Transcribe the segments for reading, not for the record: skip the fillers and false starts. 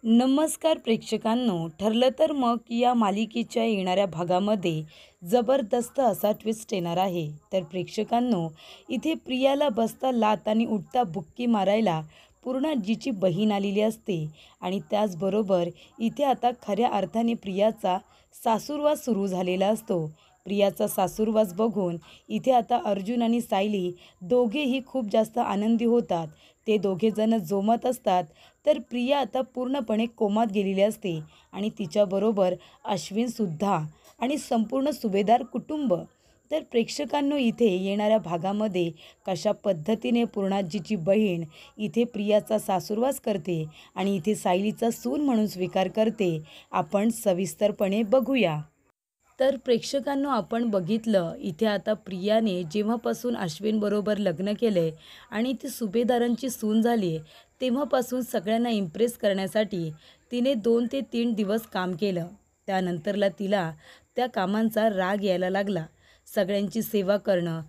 नमस्कार प्रेक्षकांनो, ठरलं तर मग या मालिकेच्या येणाऱ्या भागामध्ये जबरदस्त असा ट्विस्ट येणार आहे. तर प्रेक्षकांनो, इथे प्रियाला बसता लाथ आणि उठता बुक्की मारायला पूर्णाजीची बहीण आलेली असते आणि त्याचबरोबर इथे आता खऱ्या अर्थाने प्रियाचा सासूरवास सुरू झालेला असतो. प्रियाचा सासूरवास बघून इथे आता अर्जुन आणि सायली दोघेही खूप जास्त आनंदी होतात. ते दोघेजण जोमत असतात. तर प्रिया आता पूर्णपणे कोमात गेलेली असते आणि तिच्याबरोबर अश्विनसुद्धा आणि संपूर्ण सुभेदार कुटुंब. तर प्रेक्षकांनो, इथे येणाऱ्या भागामध्ये कशा पद्धतीने पूर्णाजीची बहीण इथे प्रियाचा सासूरवास करते आणि इथे सायलीचा सून म्हणून स्वीकार करते, आपण सविस्तरपणे बघूया. तर प्रेक्षकांनो, आपण बघितलं इथे आता प्रियाने जेव्हापासून अश्विनबरोबर लग्न केलं आहे आणि ती सुभेदारांची सून झाली आहे, तेव्हापासून सगळ्यांना इम्प्रेस करण्यासाठी तिने 2 ते 3 दिवस काम केलं. त्यानंतरला तिला त्या कामांचा राग यायला लागला. सगळ्यांची सेवा करणं,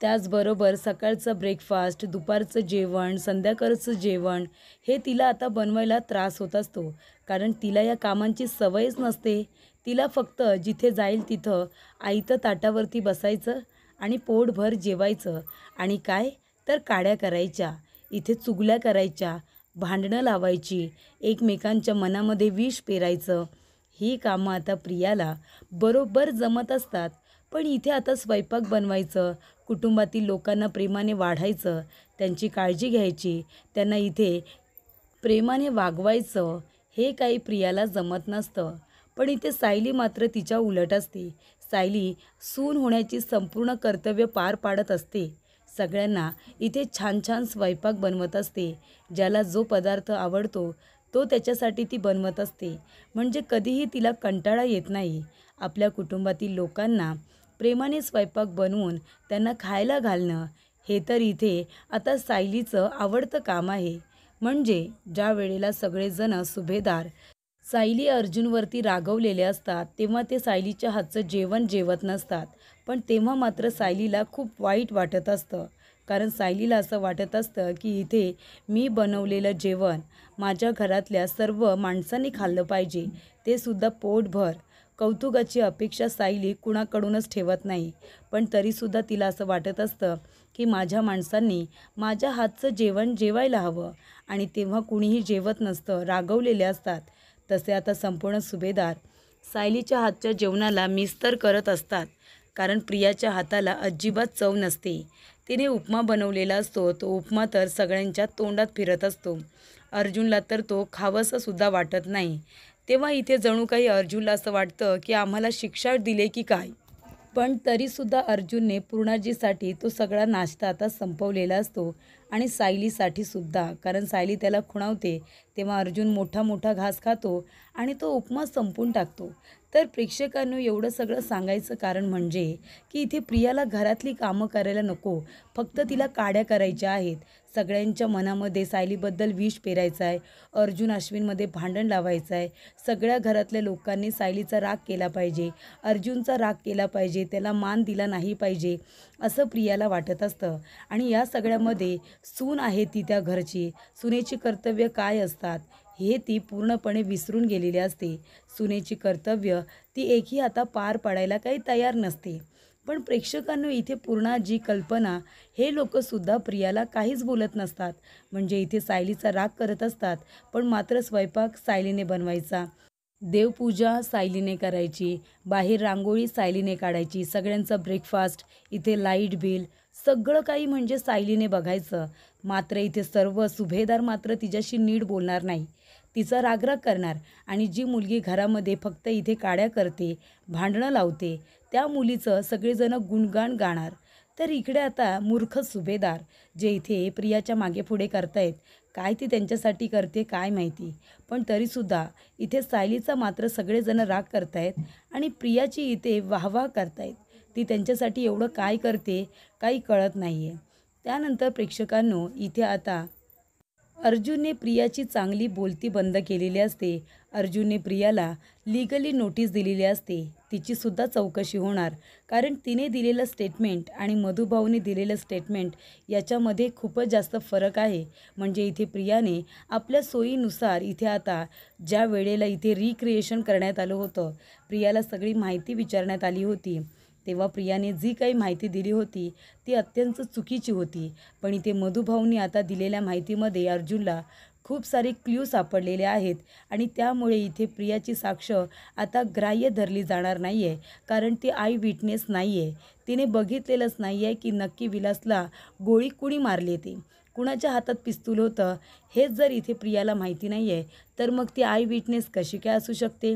त्याचबरोबर सकाळचं ब्रेकफास्ट, दुपारचं जेवण, संध्याकाळचं जेवण हे तिला आता बनवायला त्रास होत असतो. कारण तिला या कामांची सवयच नसते. तिला फक्त जिथे जाईल तिथं आयतं ताटावरती बसायचं आणि पोटभर जेवायचं आणि काय तर काड्या करायच्या, इथे चुगल्या करायच्या, भांडणं लावायची, एकमेकांच्या मनामध्ये विष पेरायचं. ही कामं आता प्रियाला बरोबर जमत असतात. पण इथे आता स्वयंपाक बनवायचं, कुटुंबातील लोकांना प्रेमाने वाढायचं, त्यांची काळजी घ्यायची, त्यांना इथे प्रेमाने वागवायचं, हे काही प्रियाला जमत नसतं. पण इथे सायली मात्र तिच्या उलट असते. सायली सून होण्याची संपूर्ण कर्तव्य पार पाडत असते. सगळ्यांना इथे छान छान स्वयंपाक बनवत असते. ज्याला जो पदार्थ आवडतो तो त्याच्यासाठी ती बनवत असते. म्हणजे कधीही तिला कंटाळा येत नाही. आपल्या कुटुंबातील लोकांना प्रेमाने स्वयंपाक बनवून त्यांना खायला घालणं, हे तर इथे आता सायलीचं आवडतं काम आहे. म्हणजे ज्या वेळेला सगळेजण सुभेदार सायली अर्जुनवरती रागवलेले असतात, तेव्हा ते सायलीच्या हातचं जेवण जेवत नसतात. पण तेव्हा मात्र सायलीला खूप वाईट वाटत असतं. कारण सायलीला असं वाटत असतं की इथे मी बनवलेलं जेवण माझ्या घरातल्या सर्व माणसांनी खाल्लं पाहिजे, ते सुद्धा पोटभर. कौतुकाची अपेक्षा सायली कुणाकडूनच ठेवत नाही. पण तरीसुद्धा तिला असं वाटत असतं की माझ्या माणसांनी माझ्या हातचं जेवण जेवायला हवं आणि तेव्हा कुणीही जेवत नसतं, रागवलेले असतात. तसे आता संपूर्ण सुभेदार सायलीच्या हातच्या जेवणाला मिस तर करत असतात. कारण प्रियाच्या हाताला अजिबात चव नसते. तिने उपमा बनवलेला असतो, तो उपमा तर सगळ्यांच्या तोंडात फिरत असतो. अर्जुनला तर तो खावंसंसुद्धा वाटत नाही. तेव्हा इथे जणू काही अर्जुनला असं वाटतं की आम्हाला शिक्षा दिली की काय. पण तरीसुद्धा अर्जुनने पूर्णाजीसाठी तो सगळा नाश्ता आता संपवलेला असतो आणि सायलीसाठी सुद्धा. कारण सायली त्याला खुणावते, तेव्हा अर्जुन मोठा मोठा घास खातो आणि तो उपमा संपून टाकतो. तर प्रेक्षकांनो, एवढं सगळं सांगायचं कारण म्हणजे की इथे प्रियाला घरातली कामं करायला नको, फक्त तिला काड्या करायच्या आहेत. सगळ्यांच्या मनामध्ये सायलीबद्दल विष पेरायचं आहे. अर्जुन अश्विनमध्ये भांडण लावायचं आहे. सगळ्या घरातल्या लोकांनी सायलीचा राग केला पाहिजे, अर्जुनचा राग केला पाहिजे, त्याला मान दिला नाही पाहिजे, असं प्रियाला वाटत असतं. आणि या सगळ्यामध्ये सून आहे ती त्या घरची, सुनेची कर्तव्य काय असतात हे ती पूर्णपणे विसरून गेलेली असते. सुनेची कर्तव्य ती एकही आता पार पाडायला काही तयार नसते. पण प्रेक्षकांनो, इथे पूर्णाजी, कल्पना हे लोकंसुद्धा प्रियाला काहीच बोलत नसतात. म्हणजे इथे सायलीचा राग करत असतात, पण मात्र स्वयंपाक सायलीने बनवायचा, देवपूजा सायलीने करायची, बाहेर रांगोळी सायलीने काढायची, सगळ्यांचा ब्रेकफास्ट, इथे लाईट बिल सगळं काही म्हणजे सायलीने बघायचं. मात्र इथे सर्व सुभेदार मात्र तिच्याशी नीट बोलणार नाही, तिचा रागराग करणार. आणि जी मुलगी घरामध्ये फक्त इथे काड्या करते, भांडणं लावते, त्या मुलीचं सगळेजण गुणगान गाणार. तर इकडे आता मूर्ख सुभेदार जे इथे प्रियाच्या मागे पुढे करतायत, काय ती त्यांच्यासाठी करते काय माहिती. पण तरीसुद्धा इथे सायलीचा मात्र सगळेजण राग करतायत आणि प्रियाची इथे वाहवाह करतायत. ती त्यांच्यासाठी एवढं काय करते काही कळत नाही आहे. त्यानंतर प्रेक्षकांनो, इथे आता अर्जुनने प्रियाची चांगली बोलती बंद केलेली असते. अर्जुनने प्रियाला लीगली नोटीस दिलेली असते. तिचीसुद्धा चौकशी होणार, कारण तिने दिलेलं स्टेटमेंट आणि मधुभाऊने दिलेलं स्टेटमेंट याच्यामध्ये खूपच जास्त फरक आहे. म्हणजे इथे प्रियाने आपल्या सोयीनुसार इथे आता ज्या वेळेला इथे रिक्रिएशन करण्यात आलं होतं, प्रियाला सगळी माहिती विचारण्यात आली होती, तेव्हा प्रियाने जी काही माहिती दिली होती ती अत्यंत चुकीची होती. पण इथे मधुभाऊंनी आता दिलेल्या माहितीमध्ये अर्जुनला खूप सारे क्ल्यू सापडलेले आहेत आणि त्यामुळे इथे प्रियाची साक्ष आता ग्राह्य धरली जाणार नाही आहे, कारण ती आय विटनेस नाही आहे. तिने बघितलेलंच नाही आहे की नक्की विलासला गोळी कुणी मारली, ती कुणाच्या हातात पिस्तूल होतं हेच जर इथे प्रियाला माहिती नाही आहे, तर मग ती आय विटनेस कशी काय असू शकते.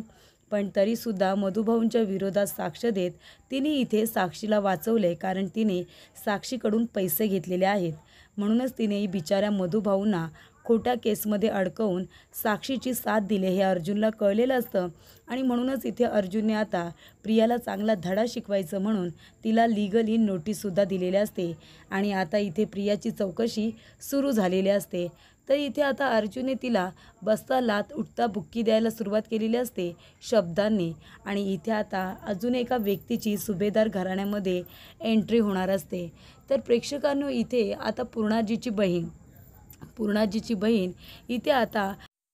पण तरीसुद्धा मधुभाऊंच्या विरोधात साक्ष देत तिने इथे साक्षीला वाचवले, कारण तिने साक्षीकडून पैसे घेतलेले आहेत. म्हणूनच तिने बिचाऱ्या मधुभाऊंना खोट्या केसमध्ये अडकवून साक्षीची साथ दिली हे अर्जुनला कळलेलं असतं. आणि म्हणूनच इथे अर्जुनने आता प्रियाला चांगला धडा शिकवायचं म्हणून तिला लीगली नोटीससुद्धा दिलेली असते आणि आता इथे प्रियाची चौकशी सुरू झालेली असते. तर इथे आता अर्जुनने तिला बसता लाथ उठता बुक्की द्यायला सुरुवात केलेली असते शब्दांनी. आणि इथे आता अजून एका व्यक्तीची सुभेदार घराण्यामध्ये एंट्री होणार असते. तर प्रेक्षकांनो, इथे आता पूर्णाजीची बहीण इथे आता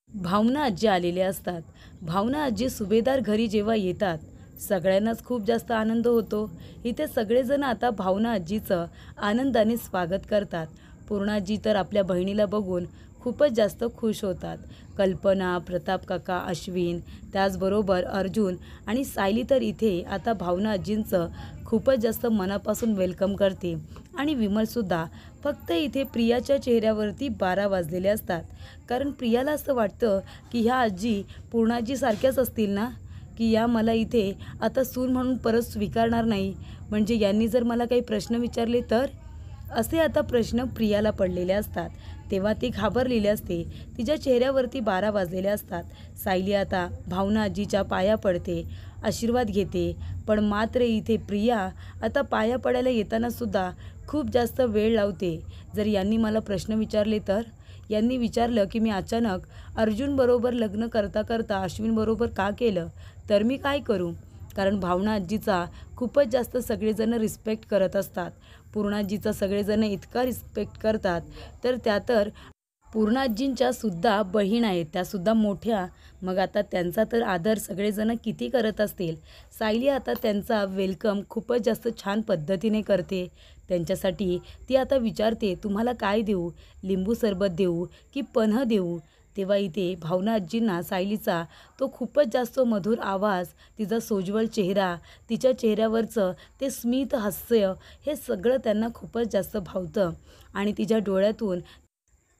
भावना आजी आलेले असतात. भावना आजी सुभेदार घरी जेव्हा येतात सगळ्यांनाच खूप जास्त आनंद होतो. इथे सगळेजण आता भावना आजीचं आनंदाने स्वागत करतात. पूर्णाजी तर आपल्या बहिणीला बघून खूपच जास्त खुश होतात. कल्पना, प्रताप काका, अश्विन, त्याचबरोबर अर्जुन आणि सायली तर इथे आता भावना आजींचं खूपच जास्त मनापासून वेलकम करते. आणि विमलसुद्धा. फक्त इथे प्रियाच्या चेहऱ्यावरती 12 वाजलेले असतात, कारण प्रियाला असं वाटतं की ह्या आजी पूर्णाजीसारख्याच असतील ना, की या मला इथे आता सून म्हणून परत स्वीकारणार नाही. म्हणजे यांनी जर मला काही प्रश्न विचारले तर, असे आता प्रश्न प्रियाला पडलेले असतात. तेव्हा ती घाबरलेली असते. तिच्या चेहऱ्यावरती 12 वाजलेले असतात. सायली आता भावना आजीच्या पाया पडते, आशीर्वाद घेते. पण मात्र इथे प्रिया आता पाया पडायला येतानासुद्धा खूप जास्त वेळ लावते. जर यांनी मला प्रश्न विचारले तर, यांनी विचारलं की मी अचानक अर्जुनबरोबर लग्न करता करता अश्विनबरोबर का केलं, तर मी काय करू. कारण भावना आजीचा खूपच जास्त सगळेजण रिस्पेक्ट करत असतात. पूर्णाजीचा सगळेजण इतका रिस्पेक्ट करतात, तर त्या तर पूर्णाजींच्या सुद्धा बहीण आहेत, त्यासुद्धा मोठ्या. मग आता त्यांचा तर आदर सगळेजण किती करत असतील. सायली आता त्यांचा वेलकम खूपच जास्त छान पद्धतीने करते. त्यांच्यासाठी ती आता विचारते, तुम्हाला काय देऊ, लिंबू सरबत देऊ की पन्ह देऊ. तेव्हा इथे भावना आजींना सायलीचा तो खूपच जास्त मधुर आवाज, तिचा सोज्वळ चेहरा, तिच्या चेहऱ्यावरचं ते स्मित हास्य, हे सगळं त्यांना खूपच जास्त भावतं. आणि तिच्या डोळ्यातून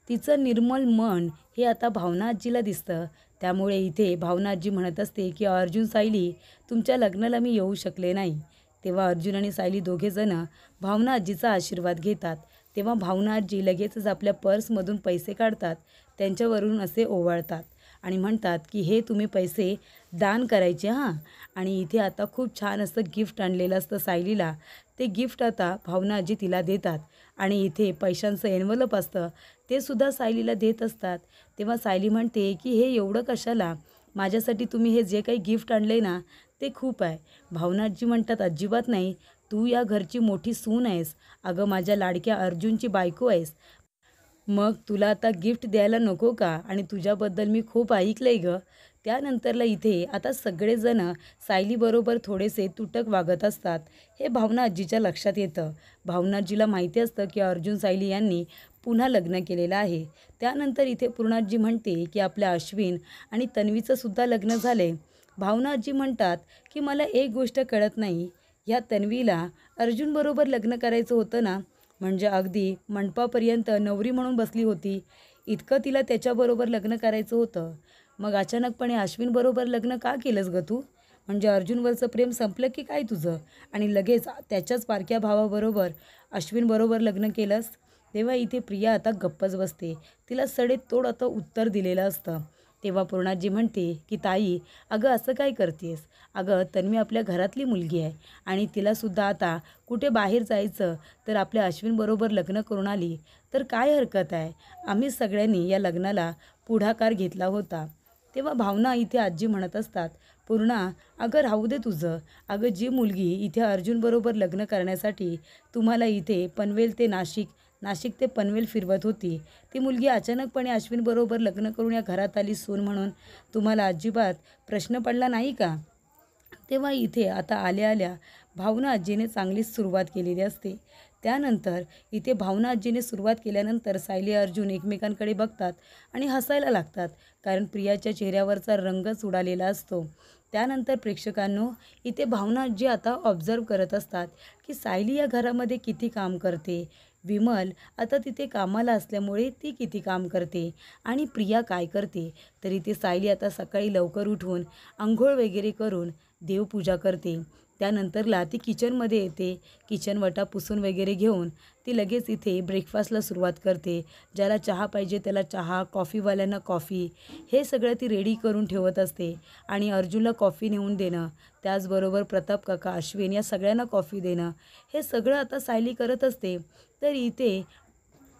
तिचं निर्मल मन हे आता भावना आजीला दिसतं. त्यामुळे इथे भावना आजी म्हणत असते की अर्जुन, सायली, तुमच्या लग्नाला मी येऊ शकले नाही. तेव्हा अर्जुन आणि सायली दोघेजणं भावना आजीचा आशीर्वाद घेतात. तेव्हा भावना आजी लगेचच आपल्या पर्समधून पैसे काढतात, त्यांच्यावरून असे ओवाळतात आणि म्हणतात की हे तुम्ही पैसे दान करायचे हां. आणि इथे आता खूप छान असं गिफ्ट आणलेलं असतं सायलीला. ते गिफ्ट आता भावना आजी तिला देतात आणि इथे पैशांचं एन्व्हलप असतं, ते सुद्धा सायलीला देत असतात. तेव्हा सायली म्हणते की हे एवढं कशाला, माझ्यासाठी तुम्ही हे जे काही गिफ्ट आणले ना ते खूप आहे. भावना आजी म्हणतात, अजिबात नाही, तू या घरची मोठी सून आहेस, अगं माझ्या लाडक्या अर्जुनची बायको आहेस, मग तुला आता गिफ्ट द्यायला नको का. आणि तुझ्याबद्दल मी खूप ऐकलंय गं. त्यानंतरला इथे आता सगळेजण सायलीबरोबर थोडेसे तुटक वागत असतात. हे भावना आजीच्या लक्षात येतं. भावना आजीला माहिती असतं की अर्जुन सायली यांनी पुन्हा लग्न केलेलं आहे. त्यानंतर इथे पूर्णाजी म्हणते की आपल्या अश्विन आणि तन्वीचं सुद्धा लग्न झाले. भावना आजी म्हणतात की मला एक गोष्ट कळत नाही, ह्या तन्वीला अर्जुनबरोबर लग्न करायचं होतं ना, म्हणजे अगदी मंडपापर्यंत नवरी म्हणून बसली होती, इतकं तिला त्याच्याबरोबर लग्न करायचं होतं. मग अचानकपणे अश्विनबरोबर लग्न का केलंस गं तू. म्हणजे अर्जुनवरचं प्रेम संपलं की काय तुझं, आणि लगेच त्याच्याच बारक्या भावाबरोबर अश्विनबरोबर लग्न केलंस. तेव्हा इथे प्रिया आता गप्पच बसते. तिला सडेतोड आता उत्तर दिलेलं असतं. तेव्हा पूर्णाजी म्हणते की ताई, अगं असं काय करतेस, अगं तन्वी आपल्या घरातली मुलगी आहे आणि तिलासुद्धा आता कुठे बाहेर जायचं तर आपल्या अश्विनबरोबर लग्न करून आली तर काय हरकत आहे, आम्ही सगळ्यांनी या लग्नाला पुढाकार घेतला होता. तेव्हा भावना इथे आजी म्हणत असतात, पूर्णा अगं राहू दे तुझं. अगं जी मुलगी इथे अर्जुनबरोबर लग्न करण्यासाठी तुम्हाला इथे पनवेल ते नाशिक, नाशिक ते पनवेल फिरवत होती, ती मुलगी अचानकपणे अश्विनबरोबर लग्न करून या घरात आली सून म्हणून तुम्हाला अजिबात प्रश्न पडला नाही का? तेव्हा इथे आता आल्या आल्या भावना आजीने चांगलीच सुरुवात केलेली असते. त्यानंतर इथे भावना आजीने सुरुवात केल्यानंतर सायली अर्जुन एकमेकांकडे बघतात आणि हसायला लागतात, कारण प्रियाच्या चेहऱ्यावरचा रंगच उडालेला असतो. त्यानंतर प्रेक्षकांनो, इथे भावना आजी आता ऑब्झर्व करत असतात की सायली या घरामध्ये किती काम करते, विमल आता तिथे कामाला असल्यामुळे ती किती काम करते आणि प्रिया काय करते. तर इथे सायली आता सकाळी लवकर उठून अंघोळ वगैरे करून देवपूजा करते. त्यानंतरला ती किचनमध्ये येते. किचन वटा पुसून वगैरे घेऊन ती लगेच इथे ब्रेकफास्टला सुरुवात करते. ज्याला चहा पाहिजे त्याला चहा, कॉफीवाल्यांना कॉफी, हे सगळं ती रेडी करून ठेवत असते. आणि अर्जुनला कॉफी नेऊन देणं, त्याचबरोबर प्रताप काका, अश्विन या सगळ्यांना कॉफी देणं, हे सगळं आता सायली करत असते. तर इथे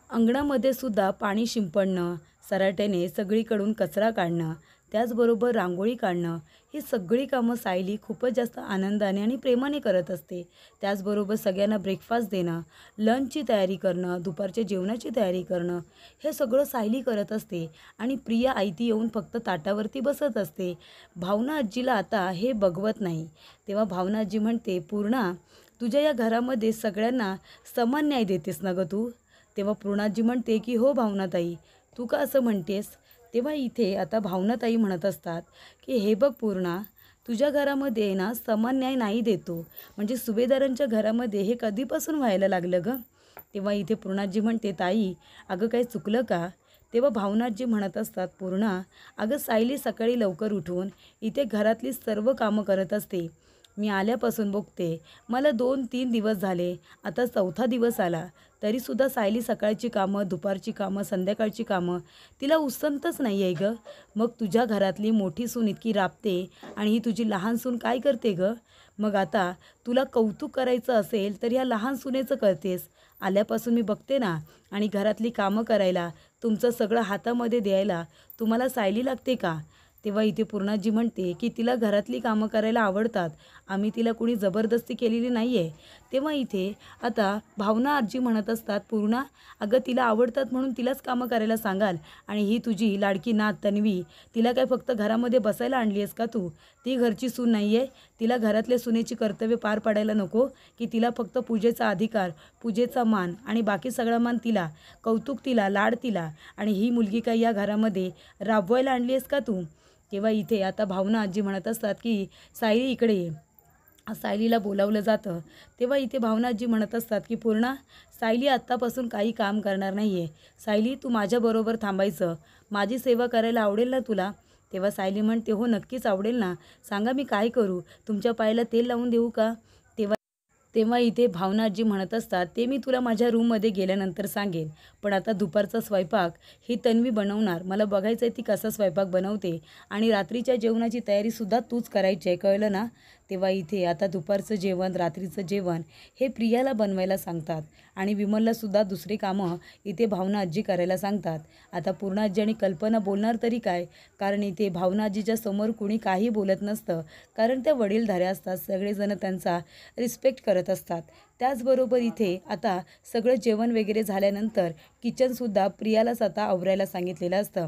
अंगणामध्ये सुद्धा पाणी शिंपडणं, सराट्याने सगळीकडून कचरा काढणं, त्याचबरोबर रांगोळी काढणं, ही सगळी कामं सायली खूपच जास्त आनंदाने आणि प्रेमाने करत असते. त्याचबरोबर सगळ्यांना ब्रेकफास्ट देणं, लंचची तयारी करणं, दुपारच्या जेवणाची तयारी करणं, हे सगळं सायली करत असते. आणि प्रिया आयती येऊन फक्त ताटावरती बसत असते. भावना आजीला आता हे बघवत नाही. तेव्हा भावना आजी म्हणते, पूर्णा तुझ्या या घरामध्ये सगळ्यांना समान न्याय देतेस ना गं तू? तेव्हा पूर्णाजी म्हणते की हो भावनाताई, तू का असं म्हणतेस? तेव्हा इथे आता भावनाताई म्हणत असतात की हे बघ पूर्णा, तुझ्या घरामध्ये ना समान न्याय नाही देतो, म्हणजे सुभेदारांच्या घरामध्ये हे कधीपासून व्हायला लागलं गं? तेव्हा इथे पूर्णाजी म्हणते, ताई अगं काही चुकलं का? तेव्हा भावनाजी म्हणत असतात, पूर्णा अगं सायली सकाळी लवकर उठून इथे घरातली सर्व कामं करत असते. मी आल्यापासून बघते, मला 2-3 दिवस झाले, आता 4था दिवस आला, तरीसुद्धा सायली सकाळची कामं, दुपारची कामं, संध्याकाळची कामं तिला उसंतच नाही आहे गं. मग तुझ्या घरातली मोठी सून इतकी राबते आणि ही तुझी लहान सून काय करते गं? मग आता तुला कौतुक करायचं असेल तर ह्या लहान सुनेचं करतेस. आल्यापासून मी बघते ना, आणि घरातली कामं करायला, तुमचं सगळं हातामध्ये द्यायला तुम्हाला सायली लागते का? तेव्हा इथे पूर्णाजी म्हणते की तिला घरातली कामं करायला आवडतात, आम्ही तिला कुणी जबरदस्ती केलेली नाही आहे. तेव्हा इथे आता भावना आजी म्हणत असतात, पूर्णा अगं तिला आवडतात म्हणून तिलाच कामं करायला सांगाल, आणि ही तुझी लाडकी नात तन्वी, तिला काय फक्त घरामध्ये बसायला आणली आहेस का तू? ती घरची सून नाही आहे? तिला घरातल्या सुनेची कर्तव्य पार पाडायला नको की तिला फक्त पूजेचा अधिकार, पूजेचा मान आणि बाकी सगळा मान तिला, कौतुक तिला, लाड तिला, आणि ही मुलगी काय या घरामध्ये राबवायला आणली आहेस का तू? तेव्हा इथे आता भावना आजी म्हणत असतात की सायली इकडे ये. सायलीला बोलावलं जातं. तेव्हा इथे भावना आजी म्हणत असतात की पूर्णा, सायली आत्तापासून काही काम करणार नाही आहे. सायली तू माझ्याबरोबर थांबायचं, माझी सेवा करायला आवडेल ना तुला? तेव्हा सायली म्हणते, हो नक्कीच आवडेल ना, सांगा मी काय करू, तुमच्या पायाला तेल लावून देऊ का? तेव्हा तेव्हा इथे भावना आजी म्हणत असतात, ते मी तुला माझ्या रूममध्ये गेल्यानंतर सांगेन, पण आता दुपारचा स्वयंपाक ही तन्वी बनवणार, मला बघायचं आहे ती कसा स्वयंपाक बनवते, आणि रात्रीच्या जेवणाची तयारीसुद्धा तूच करायची आहे, कळलं ना? तेव्हा इथे आता दुपारचं जेवण, रात्रीचं जेवण हे प्रियाला बनवायला सांगतात, आणि विमललासुद्धा दुसरी कामं इथे भावना आजी करायला सांगतात. आता पूर्णा आजी आणि कल्पना बोलणार तरी काय, कारण इथे भावना आजीच्या समोर कुणी काही बोलत नसतं, कारण त्या वडीलधाऱ्या असतात, सगळेजण त्यांचा रिस्पेक्ट करत असतात. त्याचबरोबर इथे आता सगळं जेवण वगैरे झाल्यानंतर किचनसुद्धा प्रियालाच आता आवरायला सांगितलेलं असतं.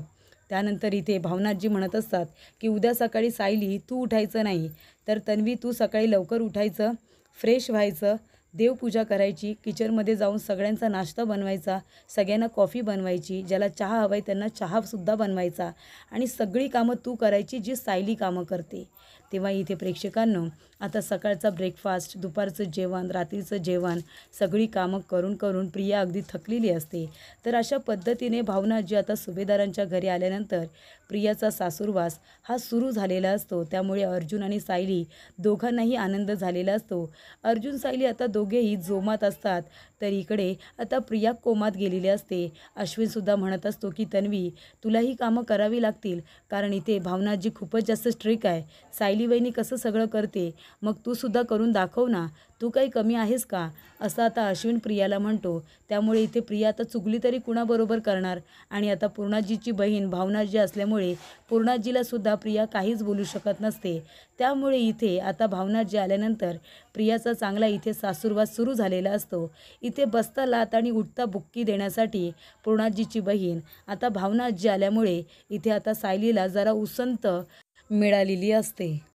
त्यानंतर इथे भावनाजी म्हणत असतात की उद्या सकाळी सायली तू उठायचं नाही, तर तन्वी तू सकाळी लवकर उठायचं, फ्रेश व्हायचं, देवपूजा करायची, किचनमध्ये जाऊन सगळ्यांचा नाश्ता बनवायचा, सगळ्यांना कॉफी बनवायची, ज्याला चहा हवा आहे त्यांना चहासुद्धा बनवायचा, आणि सगळी कामं तू करायची जी सायली कामं करते. तेव्हा इथे प्रेक्षकांनो, आता सकाळचा ब्रेकफास्ट, दुपारचं जेवण, रात्रीचं जेवण, सगळी कामं करून करून प्रिया अगदी थकलेली असते. तर अशा पद्धतीने भावना जी आता सुभेदारांच्या घरी आल्यानंतर प्रियाचा सासूरवास हा सुरू झालेला असतो. त्यामुळे अर्जुन आणि सायली दोघांनाही आनंद झालेला असतो. अर्जुन सायली आता दोघेही जोमात असतात. तर इकडे आता प्रिया कोमात गेलेली असते. अश्विनसुद्धा म्हणत असतो की तन्वी, तुला ही कामं करावी लागतील, कारण इथे भावनाजी खूपच जास्त स्ट्रिक आहे. सायली वहिनी कसं सगळं करते, मग तू सुद्धा करून दाखव ना, तू काही कमी आहेस का, असं आता अश्विन प्रियाला म्हणतो. त्यामुळे इथे प्रिया आता चुगली तरी कुणाबरोबर करणार. आणि आता पूर्णाजीची बहीण भावनाजी असल्यामुळे पूर्णाजीला सुद्धा प्रिया काहीच बोलू शकत नसते. त्यामुळे इथे आता भावनाजी आल्यानंतर प्रियाचा चांगला इथे सासूरवास सुरू झालेला असतो. इथे बसता लाथ आणि उठता बुक्की देण्यासाठी पूर्णाजीची बहीण आता भावनाजी आल्यामुळे इथे आता सायलीला जरा उसंत मिळालेली असते.